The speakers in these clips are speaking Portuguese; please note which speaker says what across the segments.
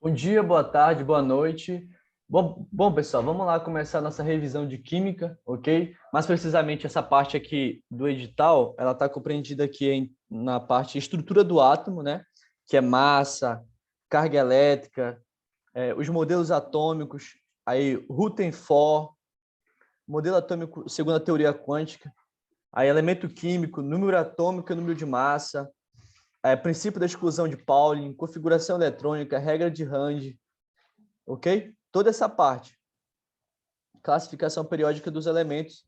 Speaker 1: Bom dia, boa tarde, boa noite. Bom, pessoal, vamos lá começar a nossa revisão de química, ok? Mais precisamente essa parte aqui do edital, ela está compreendida aqui na parte estrutura do átomo, né? Que é massa, carga elétrica, os modelos atômicos, aí Rutherford, modelo atômico segundo a teoria quântica, aí elemento químico, número atômico e número de massa, princípio da exclusão de Pauling, configuração eletrônica, regra de Rand, ok? Toda essa parte, classificação periódica dos elementos,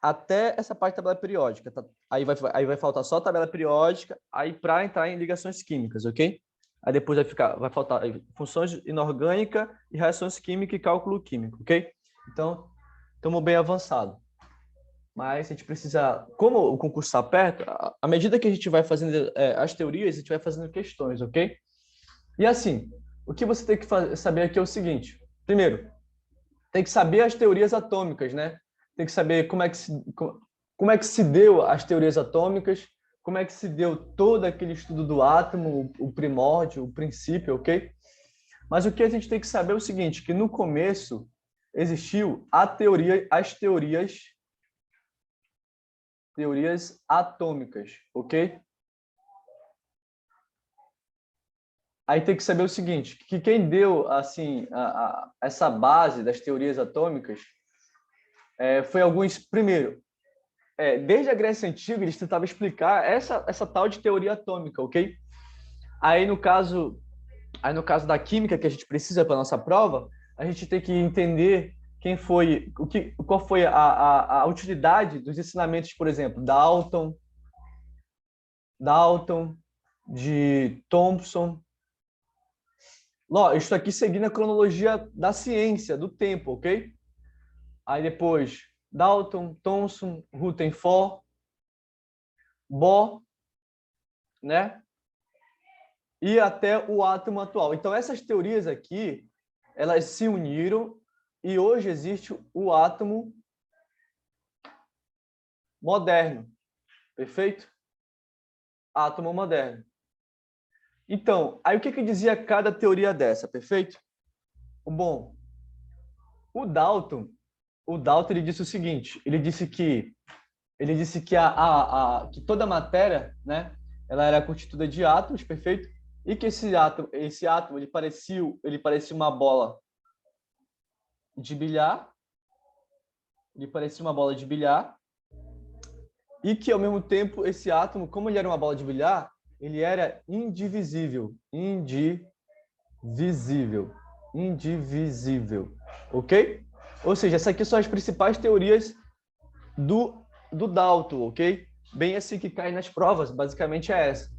Speaker 1: até essa parte da tabela periódica. Tá? Aí vai faltar só a tabela periódica, aí para entrar em ligações químicas, ok? Aí depois vai faltar funções inorgânica e reações químicas e cálculo químico, ok? Então, estamos bem avançados. Mas a gente precisa, como o concurso está perto, à medida que a gente vai fazendo as teorias, a gente vai fazendo questões, ok? E assim, o que você tem que saber aqui é o seguinte. Primeiro, tem que saber as teorias atômicas, né? Tem que saber como é que se deu as teorias atômicas, como é que se deu todo aquele estudo do átomo, o primórdio, o princípio, ok? Mas o que a gente tem que saber é o seguinte, que no começo existiu as teorias atômicas, ok? Aí tem que saber o seguinte, que quem deu assim essa base das teorias atômicas foi alguns, primeiro, desde a Grécia Antiga eles tentavam explicar essa tal de teoria atômica, ok? Aí no caso da química que a gente precisa para nossa prova, a gente tem que entender qual foi a utilidade dos ensinamentos, por exemplo, Dalton, de Thomson. Isso aqui seguindo a cronologia da ciência, do tempo, ok? Aí depois, Dalton, Thomson, Rutherford, Bohr, né? E até o átomo atual. Então, essas teorias aqui, elas se uniram e hoje existe o átomo moderno. Perfeito? Átomo moderno. Então, aí o que dizia cada teoria dessa, perfeito? Bom, o Dalton, ele disse o seguinte, que toda matéria, né, ela era constituída de átomos, perfeito? E que esse átomo ele parecia uma bola de bilhar, e que ao mesmo tempo esse átomo, como ele era uma bola de bilhar, ele era indivisível, ok? Ou seja, essas aqui são as principais teorias do Dalton, ok? Bem assim que cai nas provas, basicamente é essa.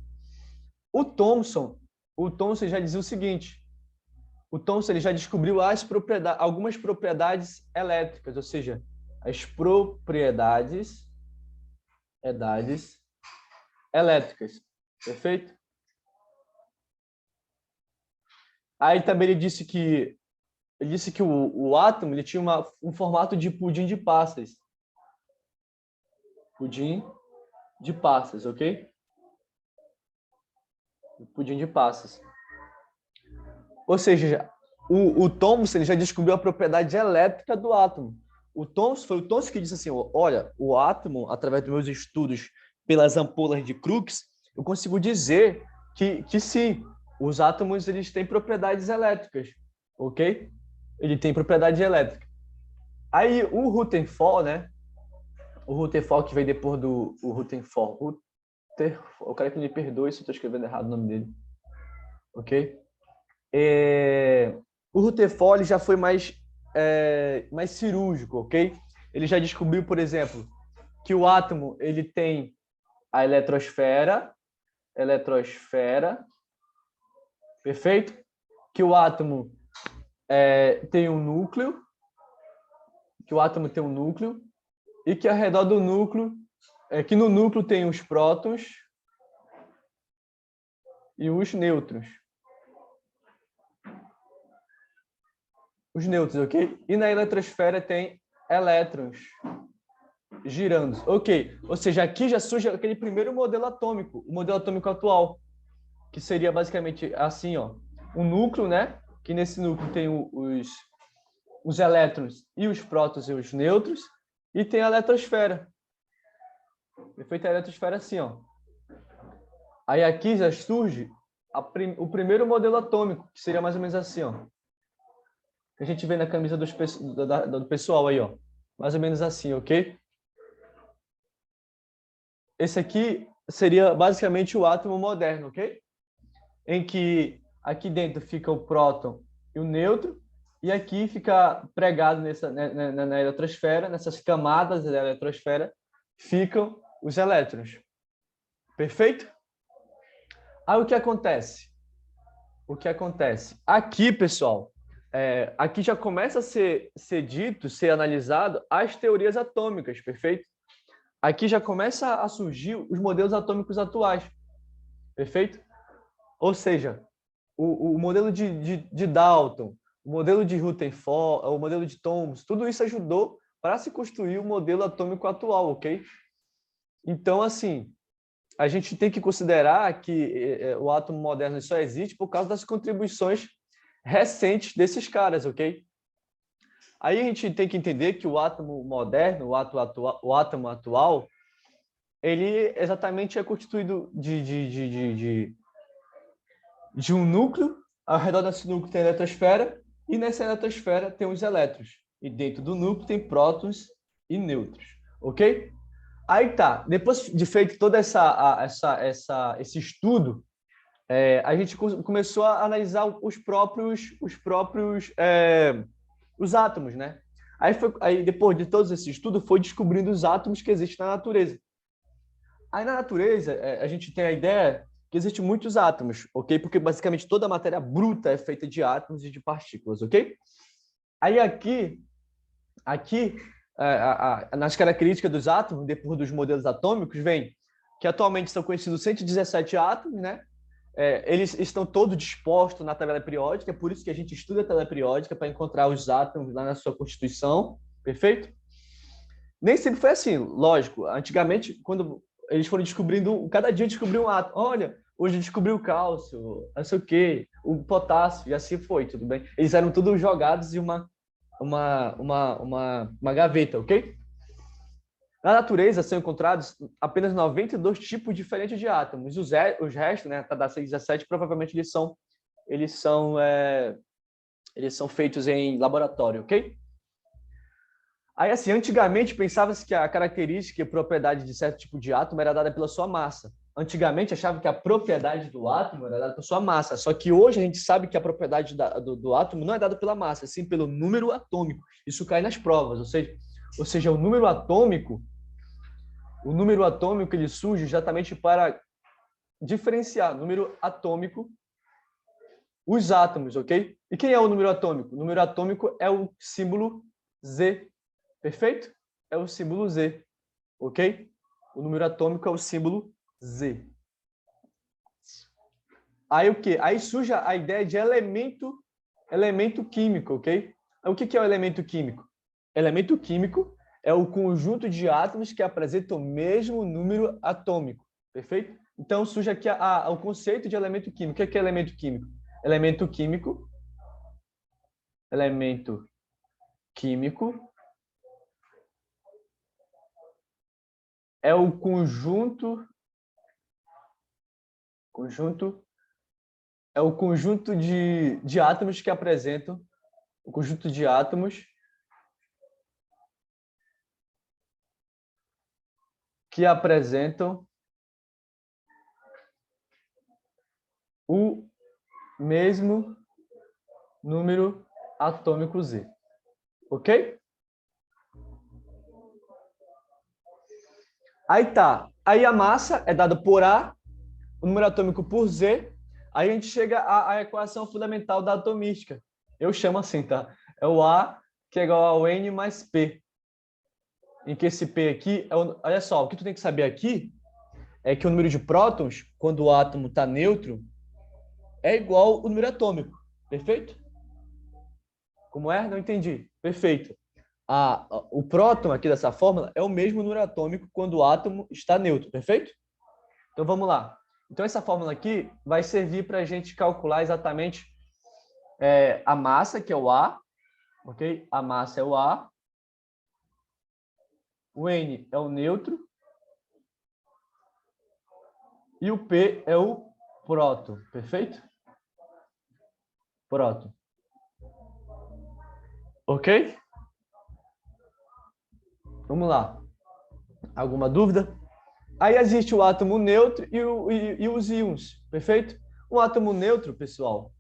Speaker 1: O Thomson já dizia o seguinte, o Thomson ele já descobriu algumas propriedades elétricas, ou seja, as propriedades elétricas, perfeito? Aí também ele disse que o átomo ele tinha um formato de pudim de passas. Pudim de passas, ok? Pudim de passas. Ou seja, o Thomson ele já descobriu a propriedade elétrica do átomo. Foi o Thomson que disse assim, olha, o átomo, através dos meus estudos pelas ampolas de Crookes, eu consigo dizer que sim, os átomos eles têm propriedades elétricas, ok? Ele tem propriedade elétrica. Aí o Rutherford, né? O Rutherford que veio depois do Rutherford. Eu quero que me perdoe se eu estou escrevendo errado o nome dele, ok? O Rutherford já foi mais cirúrgico, ok? Ele já descobriu, por exemplo, que o átomo ele tem a eletrosfera, perfeito? Que o átomo tem um núcleo, e que ao redor do núcleo, que no núcleo tem os prótons e os nêutrons. Os nêutrons, ok? E na eletrosfera tem elétrons girando, ok? Ou seja, aqui já surge aquele primeiro modelo atômico, o modelo atômico atual, que seria basicamente assim, ó. um núcleo, né? Que nesse núcleo tem os elétrons e os prótons e os nêutrons, e tem a eletrosfera. Perfeito? A eletrosfera assim, ó. Aí aqui já surge o primeiro modelo atômico, que seria mais ou menos assim, ó. Que a gente vê na camisa do pessoal aí, ó. Mais ou menos assim, ok? Esse aqui seria basicamente o átomo moderno, ok? Em que aqui dentro fica o próton e o nêutron, e aqui fica pregado na eletrosfera, nessas camadas da eletrosfera, ficam os elétrons. Perfeito? Aí o que acontece? O que acontece? Aqui, pessoal, aqui já começa a ser dito, ser analisado as teorias atômicas, perfeito? Aqui já começa a surgir os modelos atômicos atuais, perfeito? Ou seja, o modelo de Dalton, o modelo de Rutherford, o modelo de Thomson, tudo isso ajudou para se construir o modelo atômico atual, ok? Então, assim, a gente tem que considerar que o átomo moderno só existe por causa das contribuições recentes desses caras, ok? Aí a gente tem que entender que o átomo moderno, o átomo atual, ele exatamente é constituído de um núcleo, ao redor desse núcleo tem a eletrosfera, e nessa eletrosfera tem os elétrons. E dentro do núcleo tem prótons e nêutrons, ok? Aí tá, depois de feito todo esse estudo, a gente começou a analisar os átomos, né? Aí depois de todo esse estudo, foi descobrindo os átomos que existem na natureza. Aí na natureza, a gente tem a ideia que existem muitos átomos, ok? Porque basicamente toda a matéria bruta é feita de átomos e de partículas, ok? Aí aqui nas características dos átomos, depois dos modelos atômicos, vem que atualmente são conhecidos 117 átomos, né? Eles estão todos dispostos na tabela periódica, é por isso que a gente estuda a tabela periódica, para encontrar os átomos lá na sua constituição, perfeito? Nem sempre foi assim, lógico. Antigamente, quando eles foram descobrindo, cada dia descobriu um átomo. Olha, hoje descobriu o cálcio, não sei o quê, o potássio, e assim foi, tudo bem? Eles eram todos jogados em uma gaveta, ok? Na natureza são encontrados apenas 92 tipos diferentes de átomos. Os restos, né, da 17, provavelmente eles são feitos em laboratório, ok? Aí, assim, antigamente pensava-se que a característica e propriedade de certo tipo de átomo era dada pela sua massa. Antigamente achava que a propriedade do átomo era dada pela sua massa. Só que hoje a gente sabe que a propriedade do átomo não é dada pela massa, sim pelo número atômico. Isso cai nas provas, ou seja, o número atômico ele surge exatamente para diferenciar número atômico os átomos, ok? E quem é o número atômico? O número atômico é o símbolo Z. Perfeito? É o símbolo Z, ok? O número atômico é o símbolo Z. Aí o quê? Aí surge a ideia de elemento químico, ok? O que é o elemento químico? Elemento químico é o conjunto de átomos que apresentam o mesmo número atômico, perfeito? Então surge aqui o conceito de elemento químico. O que é elemento químico? Elemento químico, elemento químico é o conjunto é o conjunto de átomos que apresentam o conjunto de átomos que apresentam o mesmo número atômico Z. Ok? Aí tá. Aí a massa é dada por A, o número atômico por Z. Aí a gente chega à equação fundamental da atomística. Eu chamo assim, tá? É o A que é igual ao N mais P. Em que esse P aqui olha só, o que tu tem que saber aqui é que o número de prótons, quando o átomo está neutro, é igual ao número atômico. Perfeito? Como é? Não entendi. Perfeito. O próton aqui dessa fórmula é o mesmo número atômico quando o átomo está neutro. Perfeito? Então vamos lá. Então essa fórmula aqui vai servir para a gente calcular exatamente a massa, que é o A, ok? A massa é o A. O N é o neutro. E o P é o próton, perfeito? Próton. Ok? Vamos lá. Alguma dúvida? Aí existe o átomo neutro e os íons, perfeito? Um átomo neutro, pessoal,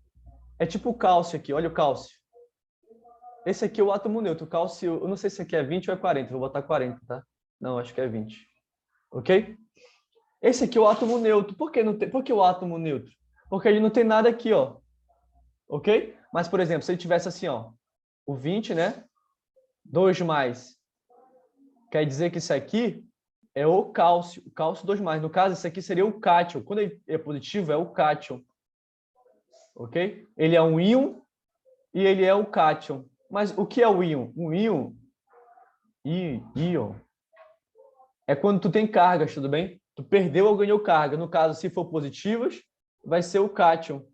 Speaker 1: é tipo o cálcio aqui, olha o cálcio. Esse aqui é o átomo neutro, o cálcio, eu não sei se aqui é 20 ou é 40, vou botar 40, tá? Não, acho que é 20. Ok? Esse aqui é o átomo neutro. Por que, não tem, por que o átomo neutro? Porque ele não tem nada aqui, ó. Ok? Mas, por exemplo, se ele tivesse assim, ó, o 20, né? 2 mais. Quer dizer que isso aqui é o cálcio 2 mais. No caso, isso aqui seria o cátion. Quando ele é positivo, é o cátion. Ok? Ele é um íon e ele é o cátion. Mas o que é o íon? Um íon, íon, é quando tu tem cargas, tudo bem? Tu perdeu ou ganhou carga. No caso, se for positivas, vai ser o cátion.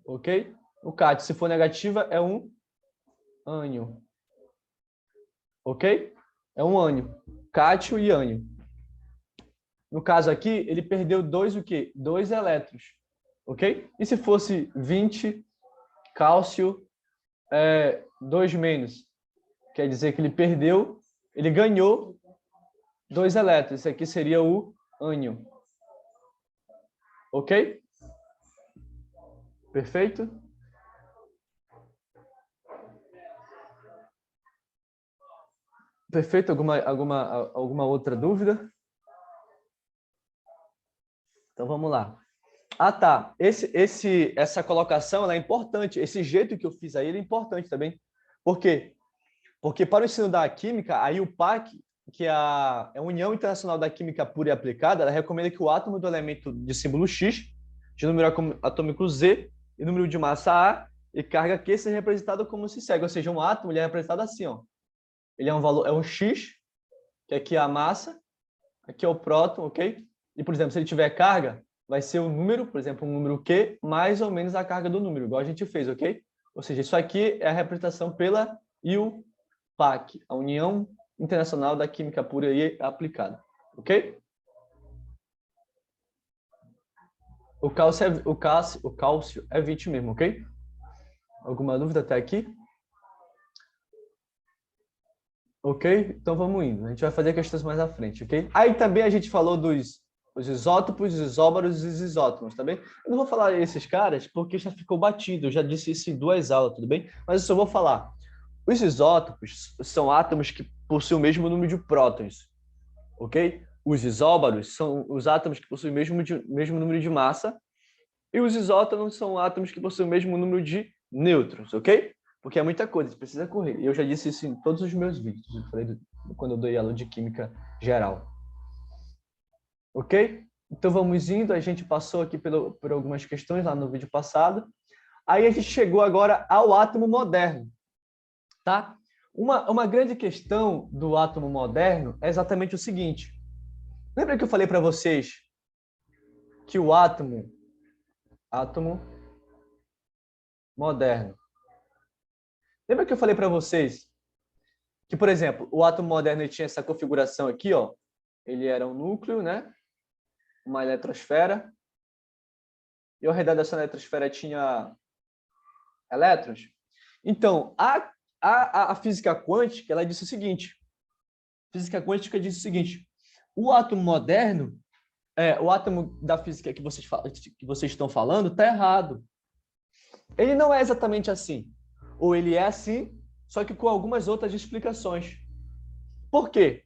Speaker 1: Ok? O cátion. Se for negativa, é um ânion. Ok? É um ânion. Cátion e ânion. No caso aqui, ele perdeu dois o quê? 2 elétrons. Ok? E se fosse 20 cálcio 2 menos? Quer dizer que ele perdeu, ele ganhou 2 elétrons. Esse aqui seria o ânion. Ok? Perfeito? Perfeito? Alguma outra dúvida? Então vamos lá. Ah, tá. Essa colocação ela é importante. Esse jeito que eu fiz aí é importante também. Por quê? Porque para o ensino da química, aí o PAC, que é a União Internacional da Química Pura e Aplicada, ela recomenda que o átomo do elemento de símbolo X, de número atômico Z e número de massa A e carga Q seja representado como se segue. Ou seja, um átomo ele é representado assim, ó. Ele é um valor, é um X, que aqui é a massa, aqui é o próton, ok? E, por exemplo, se ele tiver carga, vai ser o número, por exemplo, um número Q, mais ou menos a carga do número, igual a gente fez, ok? Ou seja, isso aqui é a representação pela IUPAC, a União Internacional da Química Pura e Aplicada, ok? O cálcio é 20 mesmo, ok? Alguma dúvida até aqui? Ok? Então vamos indo. A gente vai fazer questões mais à frente, ok? Aí também a gente falou dos os isótopos, os isóbaros e os isótopos, tá bem? Eu não vou falar esses caras porque já ficou batido, eu já disse isso em 2 aulas, tudo bem? Mas eu só vou falar. Os isótopos são átomos que possuem o mesmo número de prótons, ok? Os isóbaros são os átomos que possuem o mesmo número de massa e os isótopos são átomos que possuem o mesmo número de nêutrons, ok? Porque é muita coisa, precisa correr. Eu já disse isso em todos os meus vídeos, eu falei quando eu dei aula de química geral. Ok? Então vamos indo, a gente passou aqui por algumas questões lá no vídeo passado. Aí a gente chegou agora ao átomo moderno, tá? Uma grande questão do átomo moderno é exatamente o seguinte. Lembra que eu falei para vocês que o átomo moderno. Lembra que eu falei para vocês que, por exemplo, o átomo moderno ele tinha essa configuração aqui, ó. Ele era um núcleo, né? Uma eletrosfera. E ao redor dessa eletrosfera tinha elétrons. Então, a física quântica, ela disse o seguinte. A física quântica disse o seguinte. O átomo moderno, o átomo da física que vocês estão falando, está errado. Ele não é exatamente assim. Ou ele é assim, só que com algumas outras explicações. Por quê?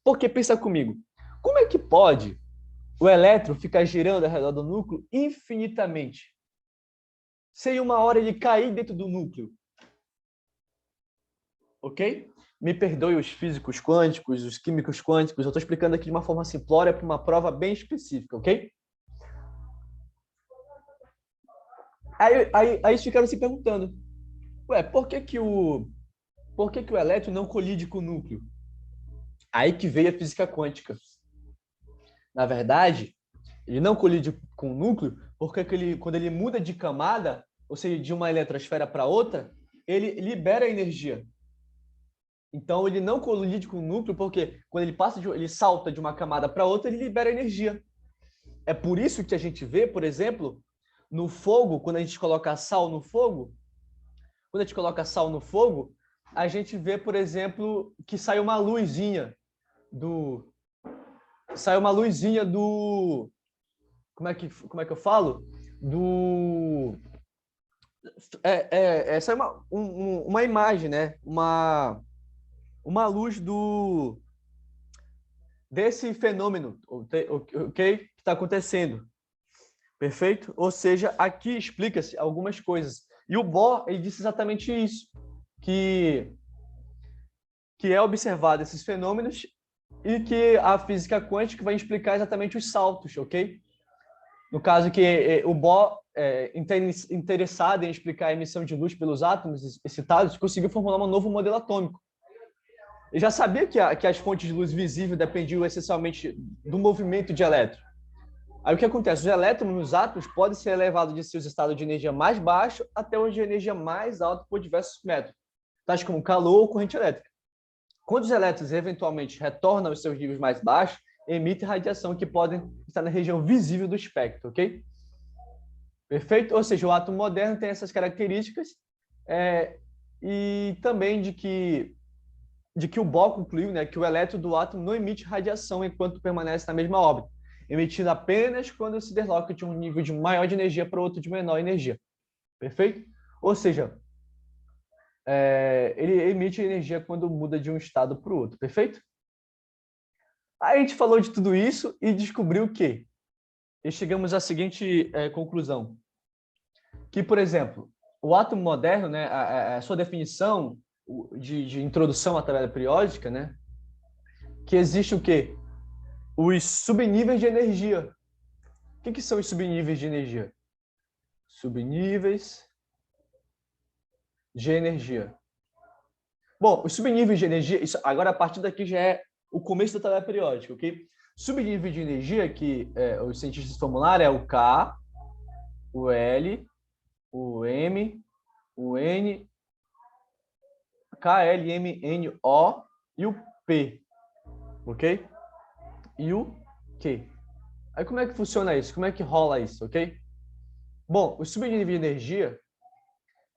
Speaker 1: Porque pensa comigo, como é que pode o elétron ficar girando ao redor do núcleo infinitamente? Sem uma hora ele cair dentro do núcleo. Ok? Me perdoe os físicos quânticos, os químicos quânticos, eu estou explicando aqui de uma forma simplória para uma prova bem específica, ok? Aí eles ficaram se perguntando, ué, por que o elétron não colide com o núcleo? Aí que veio a física quântica. Na verdade, ele não colide com o núcleo porque quando ele muda de camada, ou seja, de uma eletrosfera para outra, ele libera energia. Então, ele não colide com o núcleo, porque quando ele salta de uma camada para outra, ele libera energia. É por isso que a gente vê, por exemplo, no fogo, quando a gente coloca sal no fogo, a gente vê, por exemplo, que sai uma luzinha do como é que eu falo? Sai uma imagem, né? Uma luz desse fenômeno, ok? Que está acontecendo. Perfeito? Ou seja, aqui explica-se algumas coisas. E o Bohr, ele disse exatamente isso, que é observado esses fenômenos e que a física quântica vai explicar exatamente os saltos, ok? No caso que o Bohr, interessado em explicar a emissão de luz pelos átomos excitados, conseguiu formular um novo modelo atômico. Ele já sabia que as fontes de luz visível dependiam essencialmente do movimento de elétrons. Aí o que acontece? Os elétrons nos átomos podem ser elevados de seus estados de energia mais baixo até os de energia mais alta por diversos métodos, tais como calor ou corrente elétrica. Quando os elétrons eventualmente retornam aos seus níveis mais baixos, emitem radiação que podem estar na região visível do espectro, ok? Perfeito? Ou seja, o átomo moderno tem essas características e também de que o Bohr concluiu, né, que o elétron do átomo não emite radiação enquanto permanece na mesma órbita, emitindo apenas quando se desloca de um nível de maior de energia para outro de menor energia. Perfeito? Ou seja, ele emite energia quando muda de um estado para o outro. Perfeito? Aí a gente falou de tudo isso e descobriu que e chegamos à seguinte conclusão. Que, por exemplo, o átomo moderno, né, a sua definição de introdução à tabela periódica, né, que existe o quê? Os subníveis de energia. O que são os subníveis de energia? Subníveis de energia. Bom, os subníveis de energia, agora a partir daqui já é o começo da tabela periódica, ok? Subnível de energia que os cientistas formularam é o K, o L, o M, o N, K, L, M, N, O e o P, ok? E o Q. Aí como é que funciona isso? Como é que rola isso, ok? Bom, os subníveis de energia,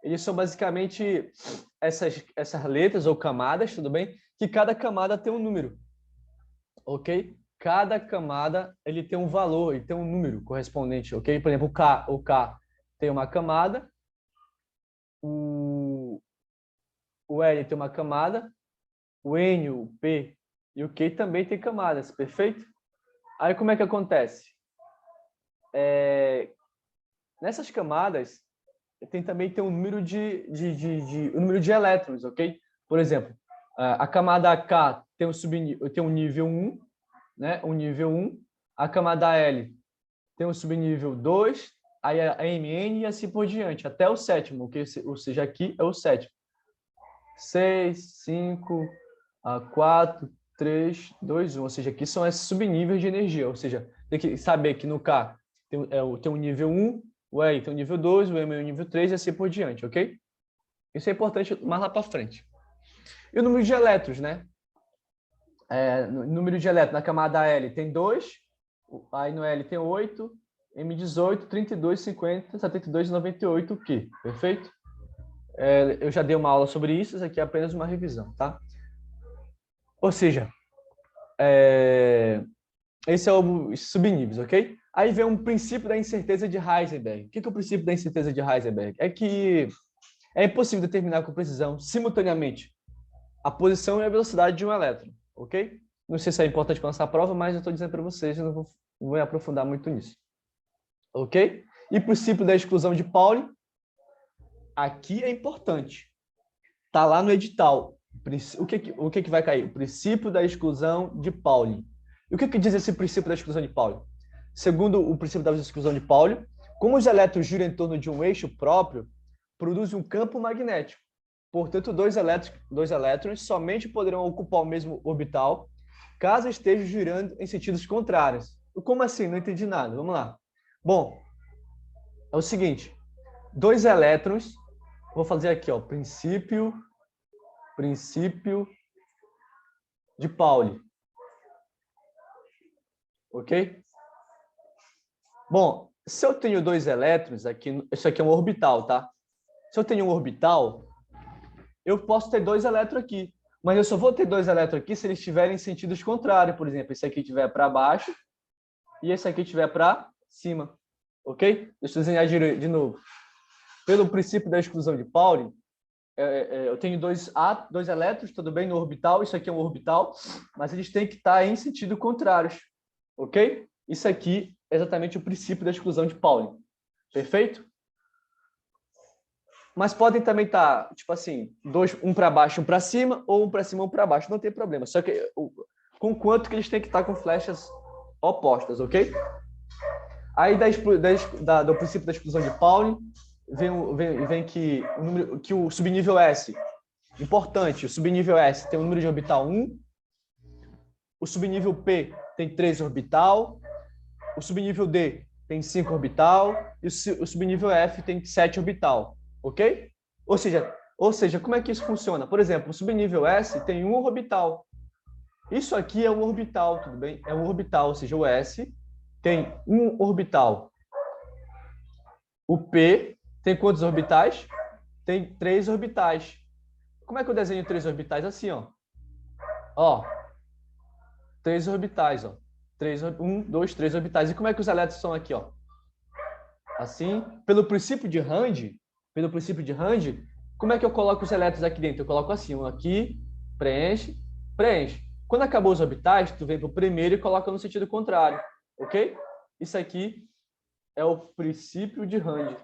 Speaker 1: eles são basicamente essas letras ou camadas, tudo bem? Que cada camada tem um número, ok? Cada camada ele tem um valor, ele tem um número correspondente, ok? Por exemplo, o K tem uma camada, o L tem uma camada, o N, o P e o Q também tem camadas, perfeito? Aí como é que acontece? Nessas camadas também tem um número um número de elétrons, ok? Por exemplo, a camada K tem um nível 1, né? Um nível 1. A camada L tem um subnível 2, aí a MN e assim por diante, até o sétimo, okay? Ou seja, aqui é o sétimo. 6, 5, 4, 3, 2, 1. Ou seja, aqui são esses subníveis de energia. Ou seja, tem que saber que no K tem um nível 1, o L tem um nível 2, o M é um nível 3 e assim por diante, ok? Isso é importante mais lá para frente. E o número de elétrons, né? Número de elétrons na camada L tem 2, aí no L tem 8, M18, 32, 50, 72 e 98 Q, perfeito? Eu já dei uma aula sobre isso aqui é apenas uma revisão, tá? Ou seja, esse é o subníveis, ok? Aí vem um princípio da incerteza de Heisenberg. O que é o princípio da incerteza de Heisenberg? É que é impossível determinar com precisão, simultaneamente, a posição e a velocidade de um elétron, ok? Não sei se é importante para nossa prova, mas eu estou dizendo para vocês, eu não vou me aprofundar muito nisso. Ok? E princípio da exclusão de Pauli, aqui é importante. Está lá no edital. O que vai cair? O princípio da exclusão de Pauli. E o que diz esse princípio da exclusão de Pauli? Segundo o princípio da exclusão de Pauli, como os elétrons giram em torno de um eixo próprio, produz um campo magnético. Portanto, dois elétrons somente poderão ocupar o mesmo orbital caso estejam girando em sentidos contrários. Como assim? Não entendi nada. Vamos lá. Bom, é o seguinte, dois elétrons, vou fazer aqui, ó, princípio de Pauli. Ok? Bom, se eu tenho dois elétrons aqui, isso aqui é um orbital, tá? Se eu tenho um orbital, eu posso ter dois elétrons aqui. Mas eu só vou ter dois elétrons aqui se eles estiverem em sentidos contrários. Por exemplo, esse aqui estiver para baixo e esse aqui estiver para cima. Ok? Deixa eu desenhar de novo. Pelo princípio da exclusão de Pauli, eu tenho dois elétrons, tudo bem, no orbital. Isso aqui é um orbital, mas eles têm que estar em sentido contrários. Ok? Isso aqui é exatamente o princípio da exclusão de Pauli. Perfeito? Mas podem também estar, tipo assim, um para baixo, um para cima, ou um para cima, um para baixo. Não tem problema. Só que com quanto que eles têm que estar com flechas opostas, ok? Aí do princípio da exclusão de Pauli, vem que o subnível S, importante, o subnível S tem o número de orbital 1, o subnível P tem 3 orbital, o subnível D tem 5 orbital, e o subnível F tem 7 orbital. Ok? Ou seja, como é que isso funciona? Por exemplo, o subnível S tem um orbital. Isso aqui é um orbital, tudo bem? É um orbital, ou seja, o S tem um orbital. O P tem quantos orbitais? Tem 3 orbitais. Como é que eu desenho 3 orbitais? Assim, ó. Ó, 3 orbitais, ó. 1, 2, 3 orbitais. E como é que os elétrons são aqui, ó? Assim, pelo princípio de Rand, como é que eu coloco os elétrons aqui dentro? Eu coloco assim, um aqui, preenche, preenche. Quando acabou os orbitais, tu vem para o primeiro e coloca no sentido contrário, ok? Isso aqui é o princípio de Rand.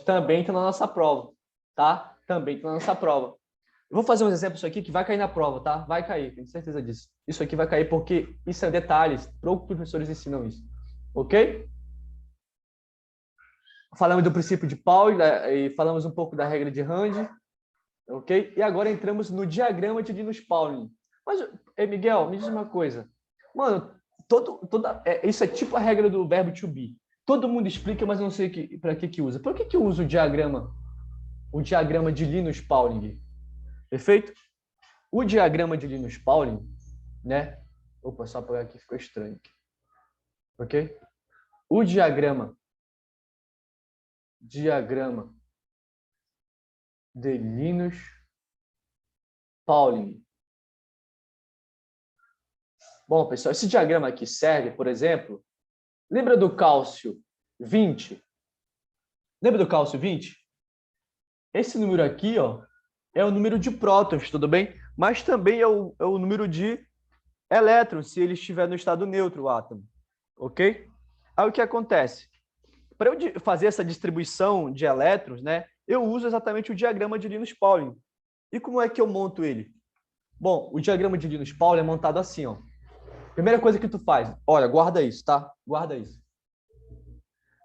Speaker 1: Também está na nossa prova, tá? Também está na nossa prova. Eu vou fazer uns exemplos aqui que vai cair na prova, tá? Vai cair, tenho certeza disso. Isso aqui vai cair porque isso é detalhes, poucos professores ensinam isso, ok? Falamos do princípio de Pauli, né, e falamos um pouco da regra de Rand, ok? E agora entramos no diagrama de Linus-Pauling. Mas, Miguel, me diz uma coisa. Mano, isso é tipo a regra do verbo to be. Todo mundo explica, mas eu não sei para que usa. Por que usa o diagrama de Linus-Pauling? Perfeito? O diagrama de Linus-Pauling, né? Opa, só apagar aqui, ficou estranho. Ok? O diagrama de Linus-Pauling. Bom, pessoal, esse diagrama aqui serve, por exemplo, lembra do cálcio 20? Lembra do cálcio 20? Esse número aqui, ó, é o número de prótons, tudo bem? Mas também é o número de elétrons, se ele estiver no estado neutro, o átomo. Ok? Aí o que acontece? Para eu fazer essa distribuição de elétrons, né, eu uso exatamente o diagrama de Linus-Pauling. E como é que eu monto ele? Bom, o diagrama de Linus-Pauling é montado assim, ó. Primeira coisa que tu faz, olha, guarda isso, tá? Guarda isso.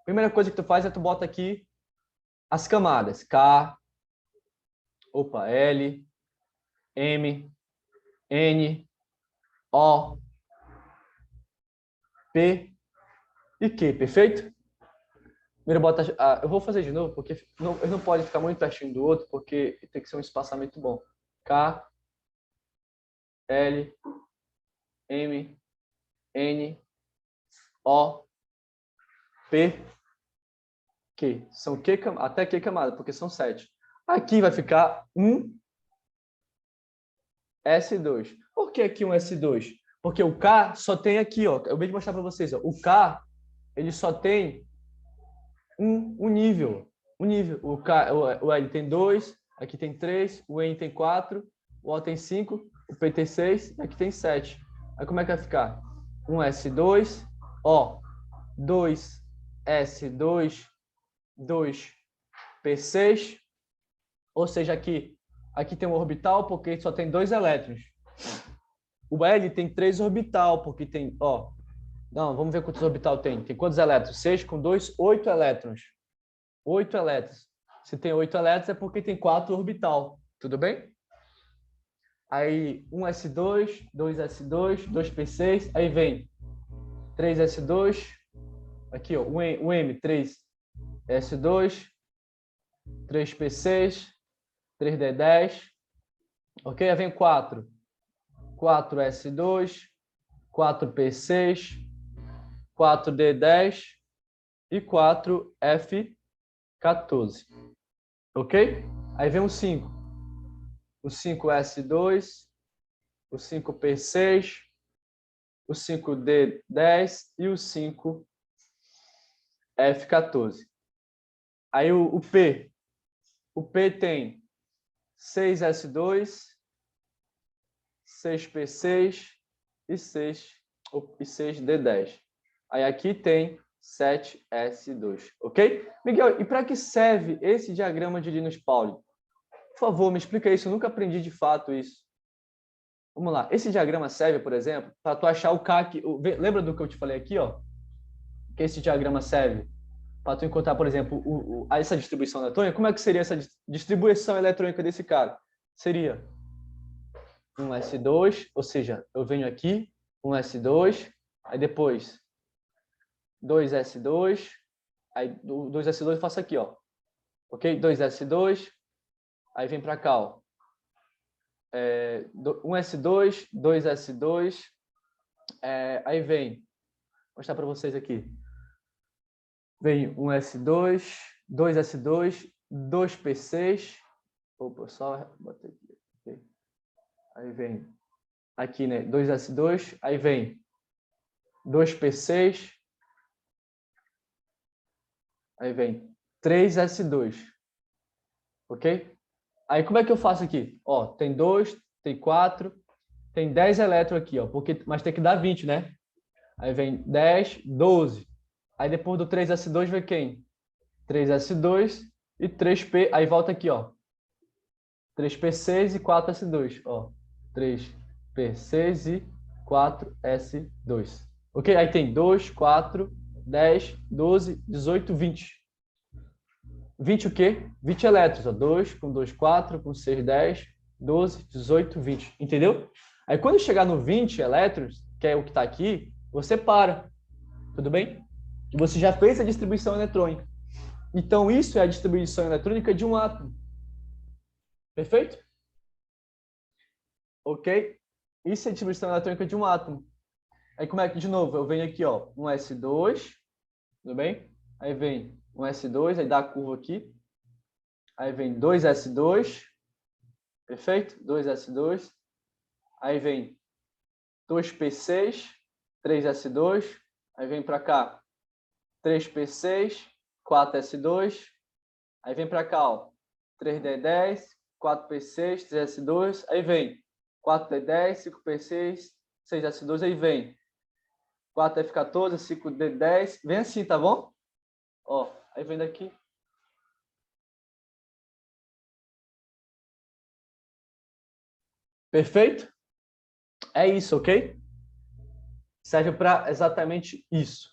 Speaker 1: Primeira coisa que tu faz é tu bota aqui as camadas. L, M, N, O, P e Q, perfeito? Primeiro bota, eu vou fazer de novo, porque eles não podem ficar muito pertinho do outro, porque tem que ser um espaçamento bom. K, L, M, N, O, P, Q. São Q, até Q camada, porque são 7. Aqui vai ficar um S2. Por que aqui um S2? Porque o K só tem aqui, ó. Eu vou mostrar para vocês, ó. O K, ele só tem um nível. Um nível. O L tem 2, aqui tem 3, o N tem 4, o O tem 5, o P tem 6 e aqui tem 7. Aí como é que vai ficar? Um S2, ó, 2 S2, 2 P6, ou seja, aqui tem um orbital porque só tem 2 elétrons. O L tem 3 orbital porque tem, ó, não, vamos ver quantos orbital tem. Tem quantos elétrons? 6 com 2, 8 elétrons. 8 elétrons. Se tem 8 elétrons é porque tem 4 orbital. Tudo bem? Aí 1s2, 2s2, 2p6, aí vem 3s2, Aqui, ó, o M, 3S2, 3P6, 3D10. Ok? Aí vem 4. 4S2, 4P6, 4D10 e 4F14. Ok? Aí vem o 5. O 5S2, o 5P6, o 5D10 e o 5F14. Aí o P. O P tem 6S2, 6P6 e 6D10. Aí aqui tem 7S2, ok? Miguel, e para que serve esse diagrama de Linus Pauling? Por favor, me explica isso, eu nunca aprendi de fato isso. Vamos lá, esse diagrama serve, por exemplo, para tu achar o CAC. Lembra do que eu te falei aqui, ó? Que esse diagrama serve para tu encontrar, por exemplo, essa distribuição eletrônica. Como é que seria essa distribuição eletrônica desse cara? Seria um S2, ou seja, eu venho aqui, um S2, aí depois 2S2, aí do 2S2 eu faço aqui, ó. Ok? 2S2, aí vem para cá, ó. 1S2, 2S2, aí vem, vou mostrar para vocês aqui. Vem 1S2, 2S2, 2P6, opa, só botei aqui. Okay. Aí vem aqui, né, 2S2, aí vem 2P6, aí vem 3S2, ok? Aí como é que eu faço aqui? Ó, tem 2, tem 4, tem 10 elétrons aqui, ó, mas tem que dar 20, né? Aí vem 10, 12. Aí depois do 3S2 vem quem? 3S2 e 3P, aí volta aqui, ó. 3P6 e 4S2, ó. 3P6 e 4S2. Ok? Aí tem 2, 4, 10, 12, 18, 20. 20 o quê? 20 elétrons, ó. 2 com 2, 4, com 6, 10, 12, 18, 20. Entendeu? Aí quando chegar no 20 elétrons, que é o que está aqui, você para. Tudo bem? E você já fez a distribuição eletrônica. Então, isso é a distribuição eletrônica de um átomo. Perfeito? Ok? Isso é a distribuição eletrônica de um átomo. Aí como é que, de novo, eu venho aqui, ó, um S2, tudo bem? Aí vem um S2, aí dá a curva aqui. Aí vem 2S2, perfeito? 2S2. Aí vem 2P6, 3S2. Aí vem para cá 3P6, 4S2. Aí vem para cá, ó, 3D10, 4P6, 3S2. Aí vem 4D10, 5P6, 6S2. Aí vem 4F14, 5D10. Vem assim, tá bom? Ó, aí vem daqui. Perfeito? É isso, ok? Serve para exatamente isso.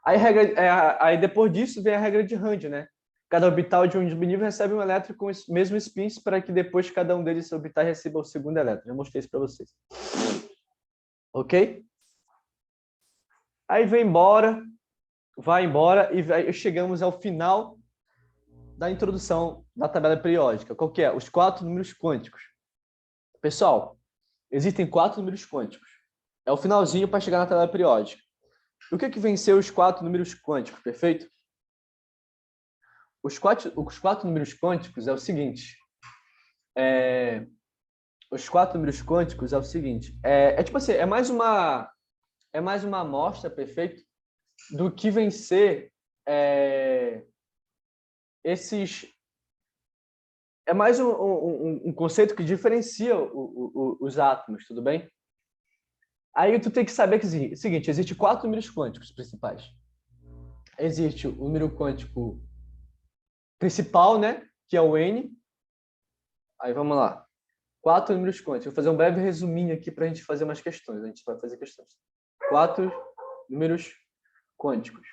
Speaker 1: Aí depois disso vem a regra de Rand, né? Cada orbital de um subnível recebe um elétron com os mesmos spins para que depois cada um deles orbitais receba o segundo elétron. Já mostrei isso para vocês. Ok? Aí vem embora, vai embora e chegamos ao final da introdução da tabela periódica. Qual que é? Os 4 números quânticos. Pessoal, existem 4 números quânticos. É o finalzinho para chegar na tabela periódica. O que vem ser os 4 números quânticos, perfeito? Os quatro números quânticos é o seguinte. Os 4 números quânticos é o seguinte. Tipo assim, é mais uma amostra, perfeito, do que vem ser esses. É mais um conceito que diferencia os átomos, tudo bem? Aí tu tem que saber que é o seguinte, existem 4 números quânticos principais. Existe o número quântico principal, né? Que é o N. Aí vamos lá. 4 números quânticos. Vou fazer um breve resuminho aqui para a gente fazer umas questões. A gente vai fazer questões. 4 números quânticos.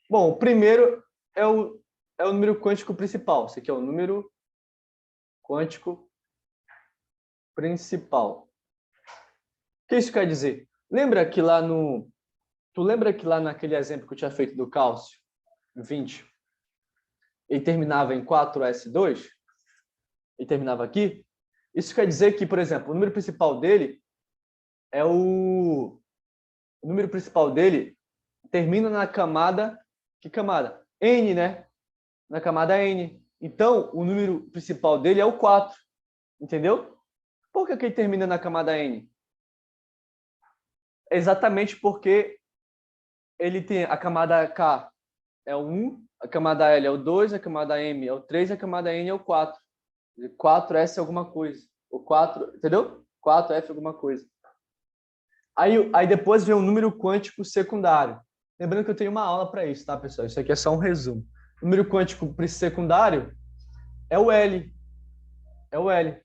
Speaker 1: Bom, o primeiro é o número quântico principal. Esse aqui é o número quântico principal. que isso quer dizer? Lembra que lá no... Tu lembra que lá naquele exemplo que eu tinha feito do cálcio, 20, ele terminava em 4s2? Ele terminava aqui? Isso quer dizer que, por exemplo, o número principal dele é o número principal dele termina na camada... Que camada? N, né? Na camada N. Então, o número principal dele é o 4. Entendeu? Por que ele termina na camada N? Exatamente porque ele tem a camada K é o 1, a camada L é o 2, a camada M é o 3, a camada N é o 4. 4S é alguma coisa. O 4, entendeu? 4F é alguma coisa. Aí depois vem o número quântico secundário. Lembrando que eu tenho uma aula para isso, tá, pessoal? Isso aqui é só um resumo. O número quântico secundário é o L. É o L.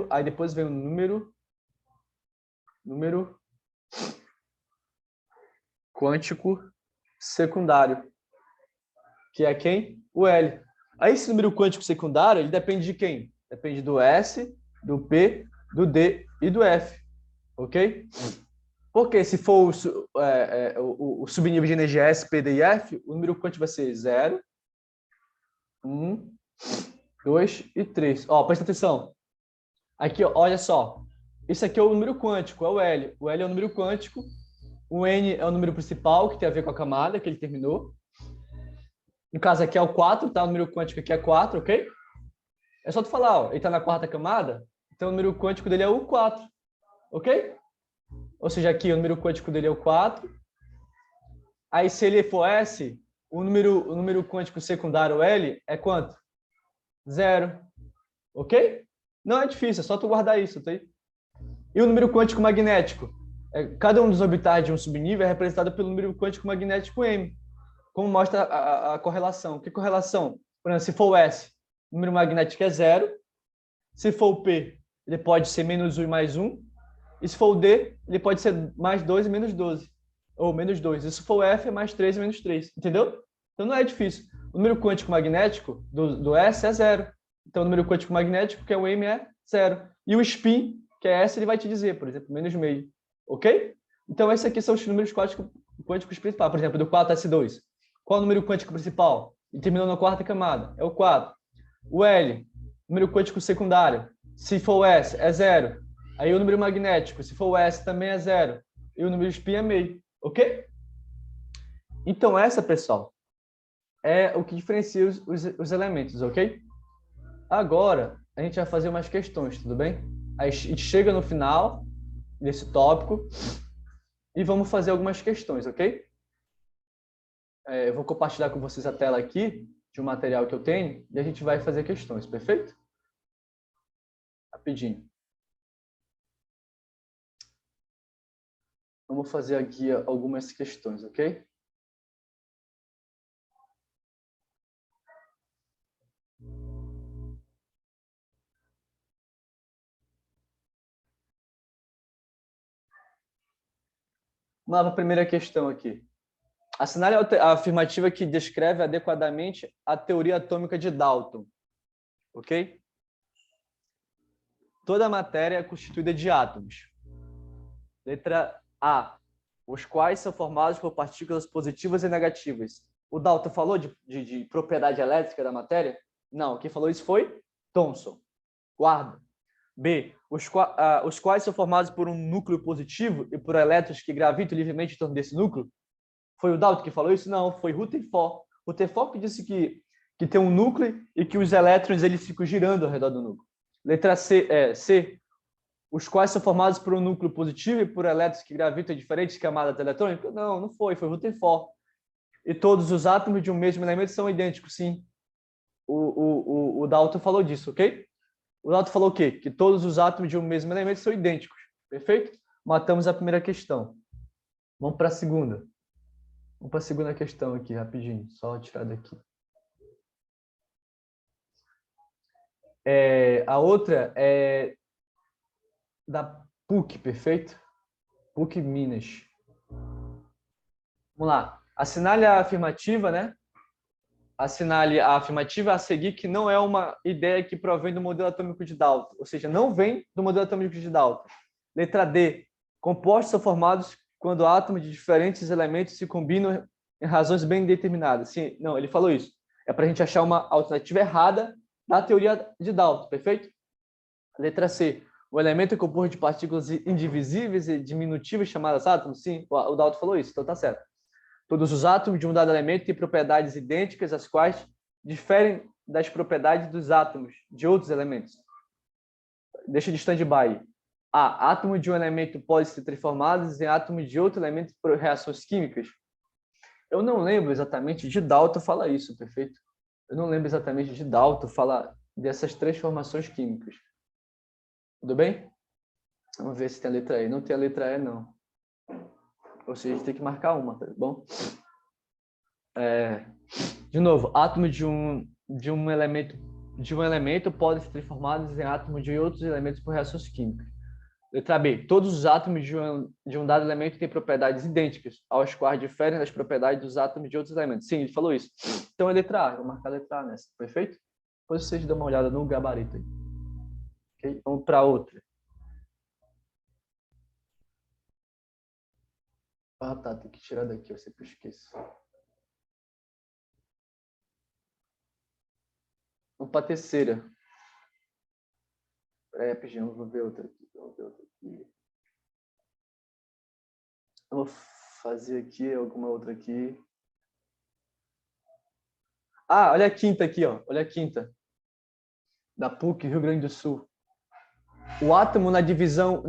Speaker 1: Aí depois vem o número quântico secundário, que é quem? O L. Aí esse número quântico secundário, ele depende de quem? Depende do S, do P, do D e do F. Ok? Porque se for o subnível de energia S, P, D e F, o número quântico vai ser 0, 1, 2 e 3. Ó, presta atenção. Aqui, ó, olha só. Isso aqui é o número quântico, é o L. O L é o número quântico. O N é o número principal, que tem a ver com a camada que ele terminou. No caso aqui é o 4, tá? O número quântico aqui é 4, ok? É só tu falar, ó, ele está na quarta camada, então o número quântico dele é o 4, ok? Ou seja, aqui o número quântico dele é o 4. Aí se ele for S, o número quântico secundário L é quanto? 0, ok? Não é difícil, é só tu guardar isso, tá aí? E o número quântico magnético? Cada um dos orbitais de um subnível é representado pelo número quântico magnético M, como mostra a correlação. Que correlação? Por exemplo, se for o S, o número magnético é 0. Se for o P, ele pode ser menos 1 e mais 1. E se for o D, ele pode ser mais 2 e menos 12. Ou menos 2. E se for o F, é mais 3 e menos 3. Entendeu? Então não é difícil. O número quântico magnético do S é 0. Então o número quântico magnético, que é o M, é 0. E o spin, que é S, ele vai te dizer, por exemplo, menos meio. Ok? Então esses aqui são os números quânticos principais. Por exemplo, do 4S2. Qual é o número quântico principal? Ele terminou na quarta camada. É o 4. O L, número quântico secundário. Se for o S, é 0. Aí o número magnético, se for o S, também é 0. E o número spin é meio. Ok? Então essa, pessoal, é o que diferencia os elementos, ok? Agora, a gente vai fazer umas questões, tudo bem? Aí a gente chega no final desse tópico e vamos fazer algumas questões, ok? Eu vou compartilhar com vocês a tela aqui de um material que eu tenho e a gente vai fazer questões, perfeito? Rapidinho. Vamos fazer aqui algumas questões, ok? Vamos lá para a primeira questão aqui. Assinale a afirmativa que descreve adequadamente a teoria atômica de Dalton. Ok? Toda matéria é constituída de átomos. Letra A. Os quais são formados por partículas positivas e negativas. O Dalton falou de propriedade elétrica da matéria? Não, quem falou isso foi Thomson. Guarda. B. Os quais são formados por um núcleo positivo e por elétrons que gravitam livremente em torno desse núcleo? Foi o Dalton que falou isso? Não, foi Rutherford. Rutherford que disse que tem um núcleo e que os elétrons eles ficam girando ao redor do núcleo. Letra C. Os quais são formados por um núcleo positivo e por elétrons que gravitam em diferentes camadas eletrônicas? Não, não foi Rutherford. E todos os átomos de um mesmo elemento são idênticos, sim. O Dalton falou disso, ok? O Dalton falou o quê? Que todos os átomos de um mesmo elemento são idênticos. Perfeito? Matamos a primeira questão. Vamos para a segunda. Vamos para a segunda questão aqui, rapidinho. Só tirar daqui. A outra é da PUC, perfeito? PUC Minas. Vamos lá. Assinale a afirmativa, né? Assinale a afirmativa a seguir, que não é uma ideia que provém do modelo atômico de Dalton. Ou seja, não vem do modelo atômico de Dalton. Letra D. Compostos são formados quando átomos de diferentes elementos se combinam em razões bem determinadas. Sim, não, ele falou isso. É para a gente achar uma alternativa errada da teoria de Dalton, perfeito? Letra C. O elemento é composto de partículas indivisíveis e diminutivas chamadas átomos? Sim, o Dalton falou isso, então tá certo. Todos os átomos de um dado elemento têm propriedades idênticas, as quais diferem das propriedades dos átomos de outros elementos. Deixa de stand-by. A. Átomos de um elemento podem ser transformados em átomos de outro elemento por reações químicas. Eu não lembro exatamente de Dalton falar isso, perfeito? Eu não lembro exatamente de Dalton falar dessas transformações químicas. Tudo bem? Vamos ver se tem a letra E. Não tem a letra E, não. Ou seja, a gente tem que marcar uma, tá bom? De novo, átomos de um elemento podem ser transformados em átomos de outros elementos por reações químicas. Letra B. Todos os átomos de um dado elemento têm propriedades idênticas, aos quais diferem das propriedades dos átomos de outros elementos. Sim, ele falou isso. Então é letra A. Vou marcar a letra A nessa. Perfeito? Depois vocês dão uma olhada no gabarito aí. Okay? Vamos para outra. Ah, tá. Tem que tirar daqui. Eu sempre esqueço. Vamos para a terceira. Peraí, rapidinho. Vou ver outra aqui. Vou fazer aqui alguma outra aqui. Ah, olha a quinta aqui, ó. Olha a quinta. Da PUC, Rio Grande do Sul. O átomo na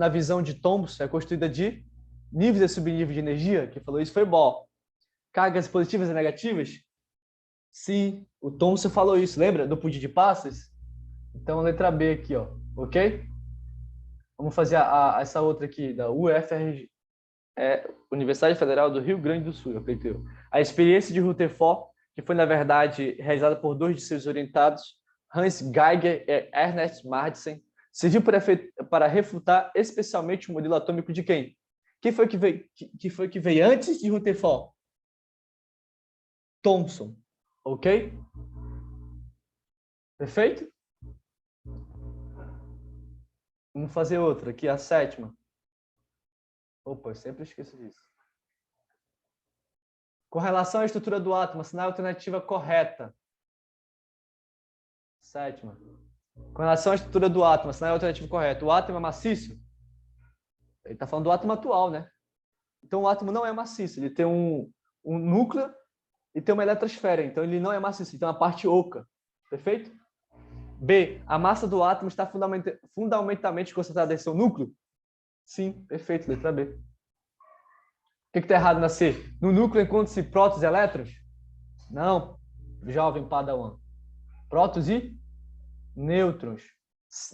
Speaker 1: visão de Thomson é constituída de níveis e subníveis de energia. Quem falou isso foi Bohr. Cargas positivas e negativas? Sim, o Thomson falou isso. Lembra do pudim de passas? Então, letra B aqui, ó. Ok? Vamos fazer essa outra aqui, da UFRJ. Universidade Federal do Rio Grande do Sul, acredito. A experiência de Rutherford, que foi, na verdade, realizada por dois de seus orientados, Hans Geiger e Ernest Madsen, serviu para refutar especialmente o modelo atômico de quem? Quem foi que veio antes de Rutherford? Thomson. Ok? Perfeito? Vamos fazer outra aqui, a sétima. Opa, eu sempre esqueço disso. Com relação à estrutura do átomo, assinar a alternativa correta. Sétima. Com relação à estrutura do átomo, assinar a alternativa correta. O átomo é maciço? Ele está falando do átomo atual, né? Então, o átomo não é maciço. Ele tem um núcleo e tem uma eletrosfera. Então, ele não é maciço. Ele tem uma parte oca. Perfeito? B. A massa do átomo está fundamentalmente concentrada em seu núcleo? Sim, perfeito. Letra B. O que está errado na C? No núcleo encontram-se prótons e elétrons? Não. Jovem Padawan. Prótons e nêutrons.